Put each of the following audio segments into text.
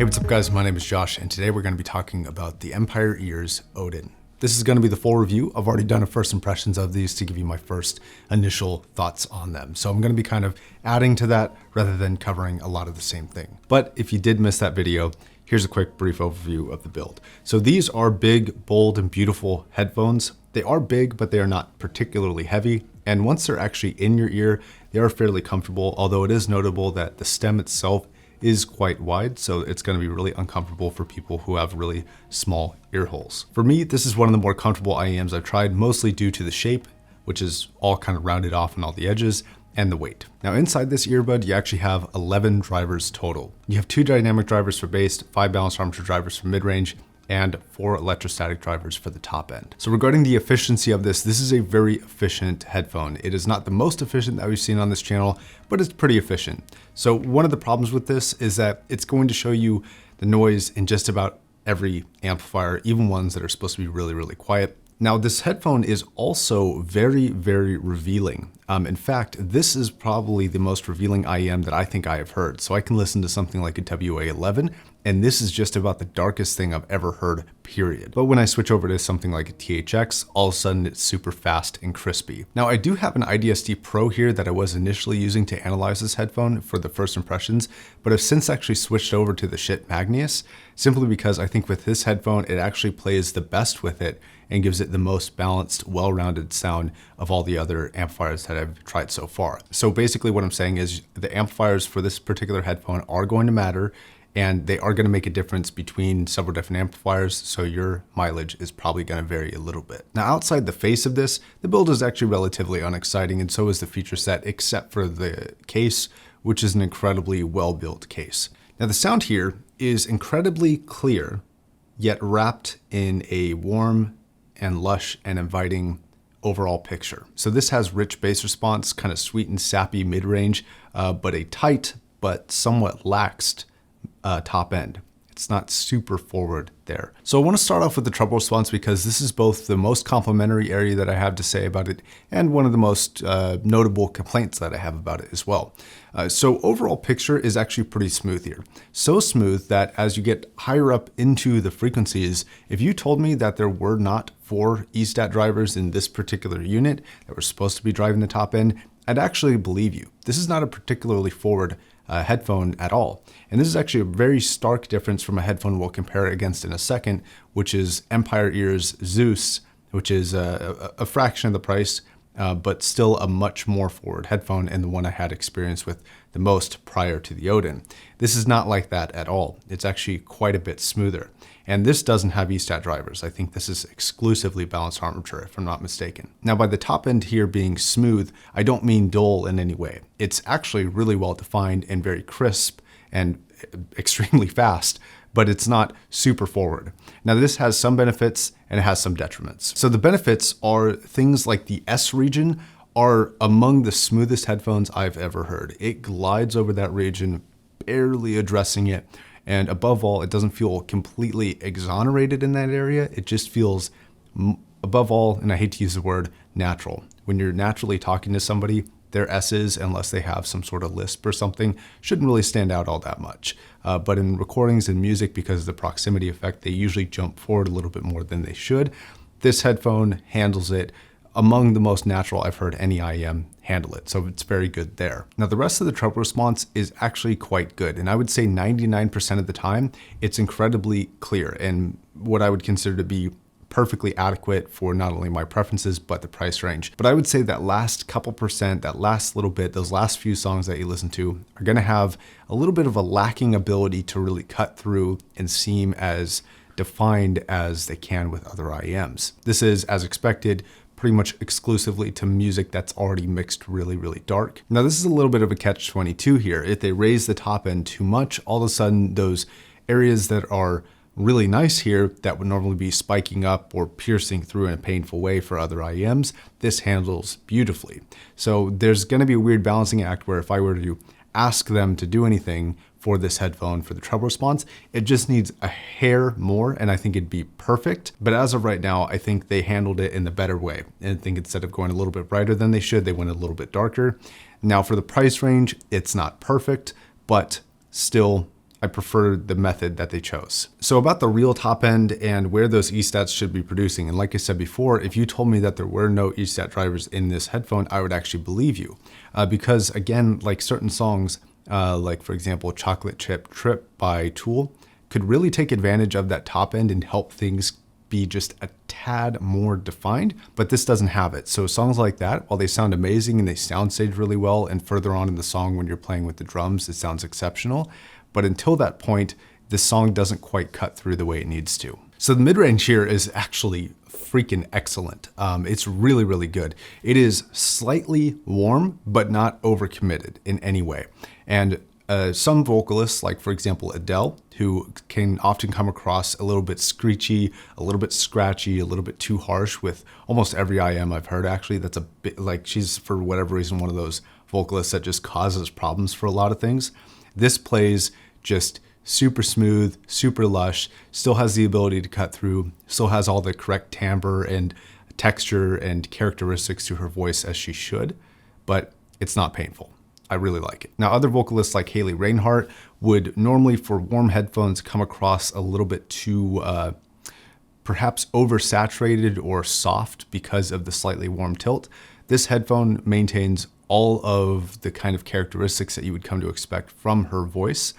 Hey, what's up guys? My name is Josh, and today we're going to be talking about the Empire Ears ODIN. This is going to be the full review. I've already done a first impressions of these to give you my first initial thoughts on them. So I'm going to be kind of adding to that rather than covering a lot of the same thing. But if you did miss that video, here's a quick brief overview of the build. So these are big, bold, and beautiful headphones. They are big, but they are not particularly heavy. And once they're actually in your ear, they are fairly comfortable, although it is notable that the stem itself is quite wide, so it's going to be really uncomfortable for people who have really small ear holes. For me, this is one of the more comfortable IEMs I've tried, mostly due to the shape, which is all kind of rounded off on all the edges, and the weight. Now inside this earbud, you actually have 11 drivers total. You have 2 dynamic drivers for bass, 5 balanced armature drivers for mid-range, and 4 electrostatic drivers for the top end. So regarding the efficiency of this is a very efficient headphone. It is not the most efficient that we've seen on this channel, but it's pretty efficient. So one of the problems with this is that it's going to show you the noise in just about every amplifier, even ones that are supposed to be really, really quiet. Now this headphone is also very, very revealing. In fact, this is probably the most revealing IEM that I think I have heard. So I can listen to something like a WA11, and this is just about the darkest thing I've ever heard, period. But when I switch over to something like a THX, all of a sudden it's super fast and crispy. Now I do have an IDSD Pro here that I was initially using to analyze this headphone for the first impressions, but I've since actually switched over to the Schiit Magnus, simply because I think with this headphone, it actually plays the best with it and gives it the most balanced, well-rounded sound of all the other amplifiers that I've tried so far. So basically what I'm saying is the amplifiers for this particular headphone are going to matter, and they are going to make a difference between several different amplifiers, so your mileage is probably going to vary a little bit. Now outside the face of this, the build is actually relatively unexciting, and so is the feature set, except for the case, which is an incredibly well-built case. Now the sound here is incredibly clear, yet wrapped in a warm and lush and inviting overall picture. So this has rich bass response, kind of sweet and sappy mid-range, but a tight but somewhat laxed top end. It's not super forward there. So I want to start off with the treble response because this is both the most complimentary area that I have to say about it and one of the most notable complaints that I have about it as well. So overall picture is actually pretty smooth here. So smooth that as you get higher up into the frequencies, if you told me that there were not 4 E-stat drivers in this particular unit that were supposed to be driving the top end, I'd actually believe you. This is not a particularly forward headphone at all. And this is actually a very stark difference from a headphone we'll compare it against in a second, which is Empire Ears Zeus, which is a fraction of the price, but still a much more forward headphone, and the one I had experience with the most prior to the ODIN. This is not like that at all. It's actually quite a bit smoother. And this doesn't have E-stat drivers. I think this is exclusively balanced armature, if I'm not mistaken. Now by the top end here being smooth, I don't mean dull in any way. It's actually really well defined and very crisp and extremely fast, but it's not super forward. Now this has some benefits and it has some detriments. So the benefits are things like the S region are among the smoothest headphones I've ever heard. It glides over that region, barely addressing it. And above all, it doesn't feel completely exonerated in that area. It just feels, above all, and I hate to use the word natural. When you're naturally talking to somebody, their S's, unless they have some sort of lisp or something, shouldn't really stand out all that much. But in recordings and music, because of the proximity effect, they usually jump forward a little bit more than they should. This headphone handles it among the most natural I've heard any IEM handle it, so it's very good there. Now the rest of the treble response is actually quite good, and I would say 99% of the time it's incredibly clear and what I would consider to be perfectly adequate for not only my preferences but the price range. But I would say that last couple percent, that last little bit, those last few songs that you listen to are going to have a little bit of a lacking ability to really cut through and seem as defined as they can with other IEMs. This is, as expected, pretty much exclusively to music that's already mixed really, really dark. Now this is a little bit of a catch-22 here. If they raise the top end too much, all of a sudden those areas that are really nice here that would normally be spiking up or piercing through in a painful way for other IEMs, this handles beautifully. So there's going to be a weird balancing act where if I were to ask them to do anything for this headphone for the treble response, it just needs a hair more and I think it'd be perfect. But as of right now, I think they handled it in the better way. And I think instead of going a little bit brighter than they should, they went a little bit darker. Now for the price range, it's not perfect, but still I prefer the method that they chose. So about the real top end and where those E-stats should be producing. And like I said before, if you told me that there were no E-stat drivers in this headphone, I would actually believe you. Because again, like certain songs, like for example, Chocolate Chip Trip by Tool could really take advantage of that top end and help things be just a tad more defined, but this doesn't have it. So songs like that, while they sound amazing and they soundstage really well, and further on in the song when you're playing with the drums, it sounds exceptional. But until that point, this song doesn't quite cut through the way it needs to. So the mid-range here is actually freaking excellent. It's really, really good. It is slightly warm, but not overcommitted in any way. And some vocalists, like for example Adele, who can often come across a little bit screechy, a little bit scratchy, a little bit too harsh with almost every IM I've heard actually. That's a bit like she's, for whatever reason, one of those vocalists that just causes problems for a lot of things. This plays just super smooth, super lush, still has the ability to cut through, still has all the correct timbre and texture and characteristics to her voice as she should, but it's not painful. I really like it. Now, other vocalists like Haley Reinhart would normally, for warm headphones, come across a little bit too perhaps oversaturated or soft because of the slightly warm tilt. This headphone maintains all of the kind of characteristics that you would come to expect from her voice.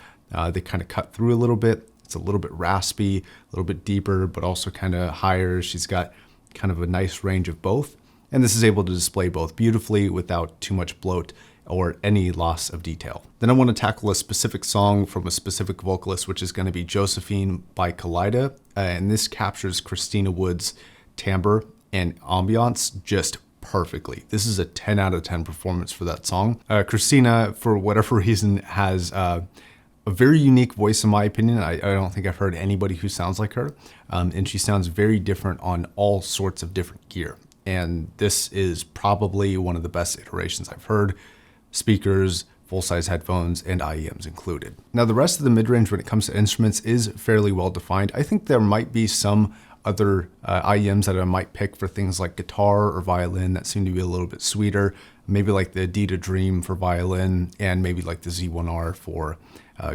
They kind of cut through a little bit. It's a little bit raspy, a little bit deeper, but also kind of higher. She's got kind of a nice range of both. And this is able to display both beautifully without too much bloat or any loss of detail. Then I want to tackle a specific song from a specific vocalist, which is going to be Josephine by Kaleida. And this captures Christina Wood's timbre and ambiance just perfectly. This is a 10 out of 10 performance for that song. Christina, for whatever reason, has a very unique voice in my opinion. I don't think I've heard anybody who sounds like her. And she sounds very different on all sorts of different gear. And this is probably one of the best iterations I've heard. Speakers, full-size headphones, and IEMs included. Now, the rest of the mid-range when it comes to instruments is fairly well defined. I think there might be some other IEMs that I might pick for things like guitar or violin that seem to be a little bit sweeter. Maybe like the Adidas Dream for violin, and maybe like the Z1R for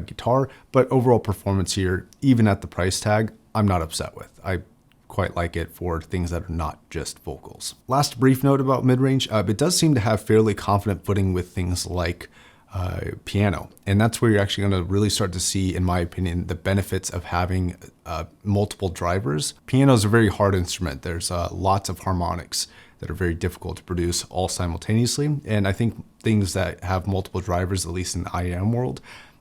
guitar. But overall performance here, even at the price tag, I'm not upset with. I quite like it for things that are not just vocals. Last brief note about mid-range, it does seem to have fairly confident footing with things like piano. And that's where you're actually going to really start to see, in my opinion, the benefits of having multiple drivers. Piano is a very hard instrument. There's lots of harmonics that are very difficult to produce all simultaneously. And I think things that have multiple drivers, at least in the IEM world,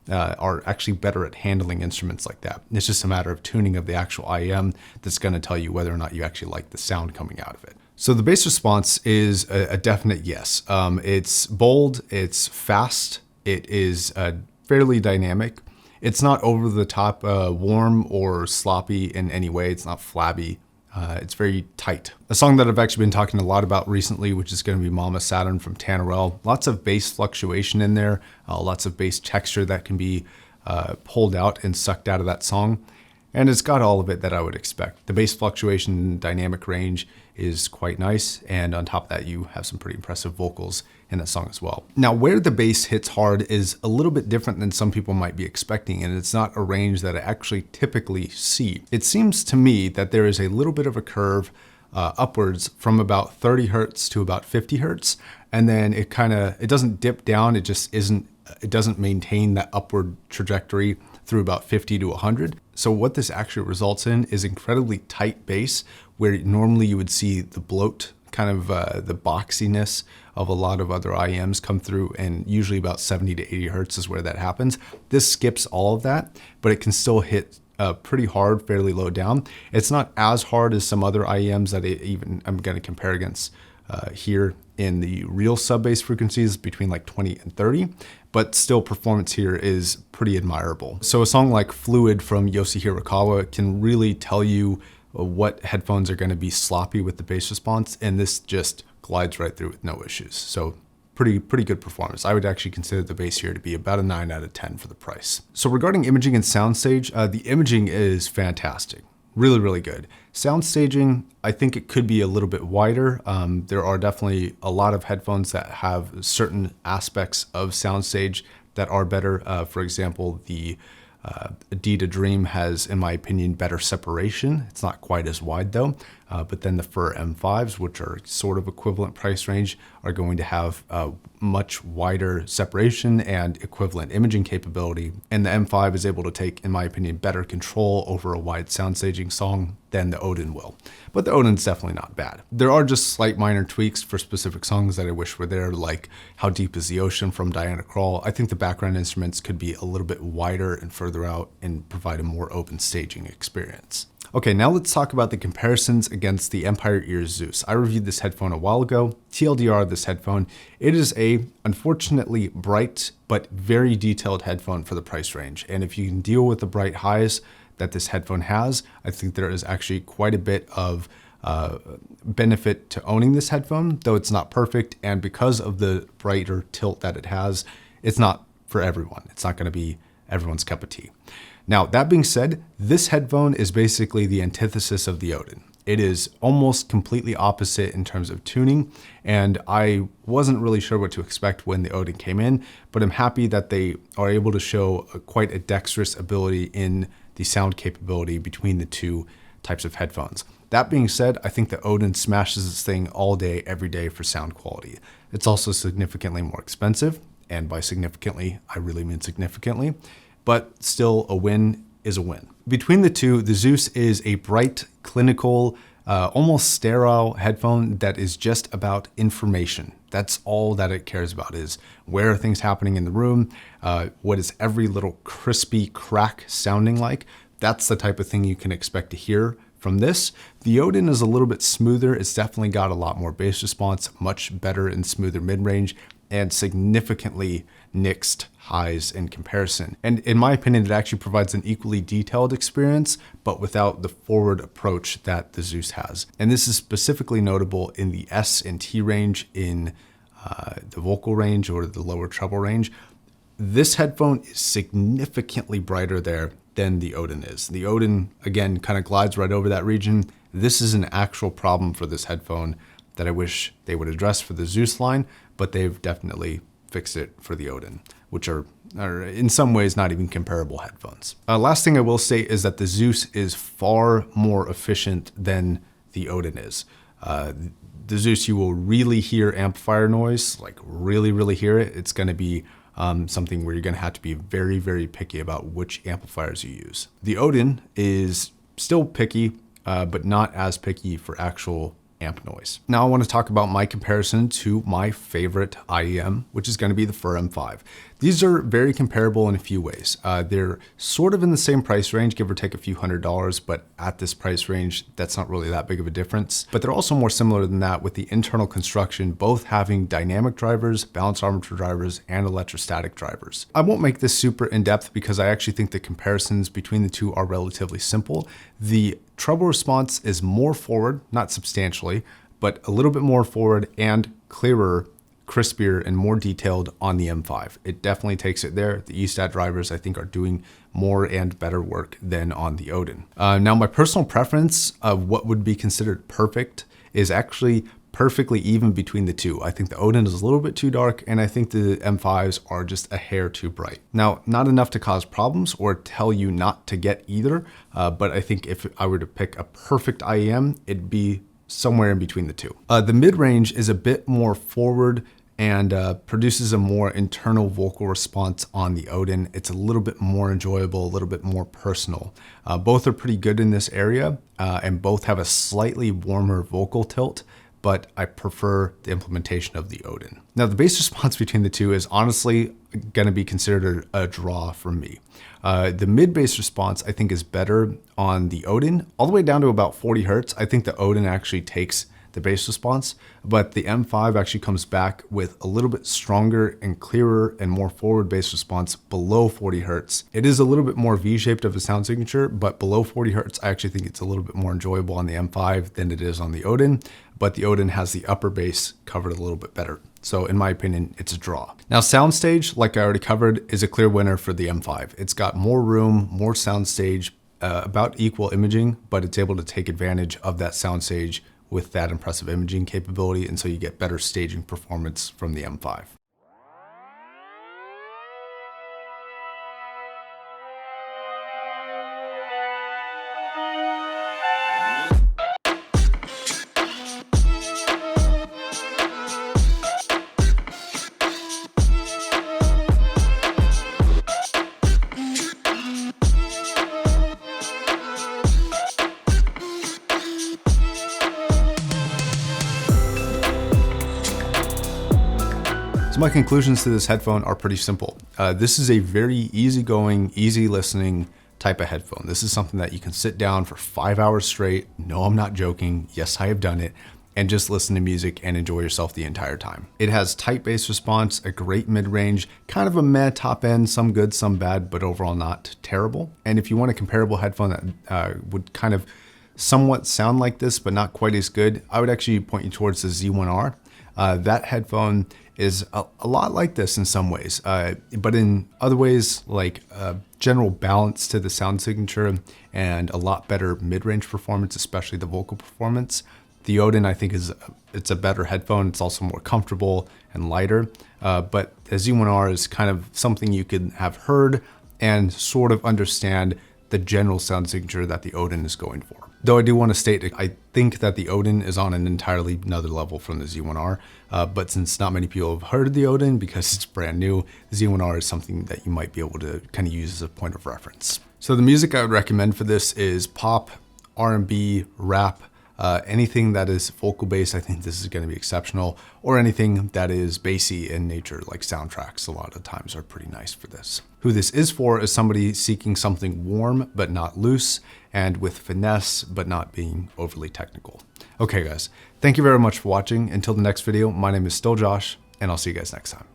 are actually better at handling instruments like that. It's just a matter of tuning of the actual IEM that's going to tell you whether or not you actually like the sound coming out of it. So the bass response is a definite yes. It's bold, it's fast, it is fairly dynamic. It's not over the top warm or sloppy in any way. It's not flabby. It's very tight. A song that I've actually been talking a lot about recently, which is going to be Mama Saturn from Tannerelle. Lots of bass fluctuation in there, lots of bass texture that can be pulled out and sucked out of that song. And it's got all of it that I would expect. The bass fluctuation and dynamic range is quite nice. And on top of that, you have some pretty impressive vocals in that song as well. Now, where the bass hits hard is a little bit different than some people might be expecting, and it's not a range that I actually typically see. It seems to me that there is a little bit of a curve upwards from about 30 hertz to about 50 hertz, and then it doesn't dip down. It just isn't. It doesn't maintain that upward trajectory through about 50 to 100. So what this actually results in is incredibly tight bass, where normally you would see the bloat, kind of the boxiness of a lot of other IEMs come through, and usually about 70 to 80 hertz is where that happens. This skips all of that, but it can still hit pretty hard, fairly low down. It's not as hard as some other IEMs that I'm going to compare against here in the real sub-bass frequencies between like 20 and 30, but still performance here is pretty admirable. So a song like Fluid from Yoshi Hirakawa can really tell you what headphones are going to be sloppy with the bass response, and this just glides right through with no issues. So pretty good performance. I would actually consider the bass here to be about a 9 out of 10 for the price. So regarding imaging and soundstage, the imaging is fantastic. Really, really good. Sound staging, I think it could be a little bit wider. There are definitely a lot of headphones that have certain aspects of soundstage that are better. For example, the Adidas Dream has, in my opinion, better separation. It's not quite as wide though. But then the Fuir M5s, which are sort of equivalent price range, are going to have much wider separation and equivalent imaging capability. And the M5 is able to take, in my opinion, better control over a wide soundstaging song than the ODIN will. But the ODIN's definitely not bad. There are just slight minor tweaks for specific songs that I wish were there, like How Deep is the Ocean from Diana Krall. I think the background instruments could be a little bit wider and further out and provide a more open staging experience. Okay, now let's talk about the comparisons against the Empire Ears Zeus. I reviewed this headphone a while ago. TLDR, this headphone, it is a, unfortunately, bright but very detailed headphone for the price range. And if you can deal with the bright highs that this headphone has, I think there is actually quite a bit of benefit to owning this headphone, though it's not perfect. And because of the brighter tilt that it has, it's not for everyone. It's not going to be everyone's cup of tea. Now, that being said, this headphone is basically the antithesis of the ODIN. It is almost completely opposite in terms of tuning, and I wasn't really sure what to expect when the ODIN came in, but I'm happy that they are able to show quite a dexterous ability in the sound capability between the two types of headphones. That being said, I think the ODIN smashes this thing all day, every day for sound quality. It's also significantly more expensive, and by significantly, I really mean significantly, but still a win is a win. Between the two, the Zeus is a bright, clinical, almost sterile headphone that is just about information. That's all that it cares about, is where are things happening in the room, what is every little crispy crack sounding like. That's the type of thing you can expect to hear from this. The ODIN is a little bit smoother. It's definitely got a lot more bass response, much better and smoother mid-range, and significantly nixed highs in comparison. And in my opinion, it actually provides an equally detailed experience, but without the forward approach that the Zeus has. And this is specifically notable in the S and T range, in the vocal range or the lower treble range. This headphone is significantly brighter there than the ODIN is. The ODIN, again, kind of glides right over that region. This is an actual problem for this headphone that I wish they would address for the Zeus line, but they've definitely fixed it for the ODIN, which are in some ways not even comparable headphones. Last thing I will say is that the Zeus is far more efficient than the ODIN is. The Zeus, you will really hear amplifier noise, like really hear it. It's going to be something where you're going to have to be very, very picky about which amplifiers you use. The ODIN is still picky, but not as picky for actual amp noise. Now I want to talk about my comparison to my favorite IEM, which is going to be the Fuir M5. These are very comparable in a few ways. They're sort of in the same price range, give or take a few $100s, but at this price range, that's not really that big of a difference. But they're also more similar than that, with the internal construction, both having dynamic drivers, balanced armature drivers, and electrostatic drivers. I won't make this super in-depth because I actually think the comparisons between the two are relatively simple. The treble response is more forward, not substantially, but a little bit more forward and clearer, crispier, and more detailed on the M5. It definitely takes it there. The ESTAT drivers, I think, are doing more and better work than on the ODIN. Now, my personal preference of what would be considered perfect is actually perfectly even between the two. I think the ODIN is a little bit too dark, and I think the M5s are just a hair too bright. Now, not enough to cause problems or tell you not to get either, but I think if I were to pick a perfect IEM, it'd be somewhere in between the two. The mid-range is a bit more forward and produces a more internal vocal response on the ODIN. It's a little bit more enjoyable, a little bit more personal. Both are pretty good in this area, and both have a slightly warmer vocal tilt, but I prefer the implementation of the ODIN. Now, the bass response between the two is honestly gonna be considered a draw for me. The mid bass response, I think, is better on the ODIN, all the way down to about 40 Hertz. I think the ODIN actually takes the bass response, but the M5 actually comes back with a little bit stronger and clearer and more forward bass response below 40 Hertz. It is a little bit more V-shaped of a sound signature, but below 40 Hertz, I actually think it's a little bit more enjoyable on the M5 than it is on the ODIN, but the ODIN has the upper bass covered a little bit better. So in my opinion, it's a draw. Now, soundstage, like I already covered, is a clear winner for the M5. It's got more room, more soundstage, about equal imaging, but it's able to take advantage of that soundstage with that impressive imaging capability, and so you get better staging performance from the M5. So my conclusions to this headphone are pretty simple. This is a very easygoing, easy listening type of headphone. This is something that you can sit down for 5 hours straight. No, I'm not joking. Yes, I have done it. And just listen to music and enjoy yourself the entire time. It has tight bass response, a great mid-range, kind of a meh top end, some good, some bad, but overall not terrible. And if you want a comparable headphone that would kind of somewhat sound like this, but not quite as good, I would actually point you towards the Z1R. That headphone is a lot like this in some ways, but in other ways, like general balance to the sound signature and a lot better mid-range performance, especially the vocal performance. The ODIN, I think, it's a better headphone. It's also more comfortable and lighter, but the Z1R is kind of something you could have heard and sort of understand the general sound signature that the ODIN is going for. Though I do want to state, I think that the ODIN is on an entirely another level from the Z1R, but since not many people have heard of the ODIN because it's brand new, the Z1R is something that you might be able to kind of use as a point of reference. So the music I would recommend for this is pop, R&B, rap, anything that is vocal based. I think this is going to be exceptional, or anything that is bassy in nature, like soundtracks a lot of times are pretty nice for this. Who this is for is somebody seeking something warm but not loose, and with finesse but not being overly technical. Okay guys, thank you very much for watching. Until the next video, my name is still Josh, and I'll see you guys next time.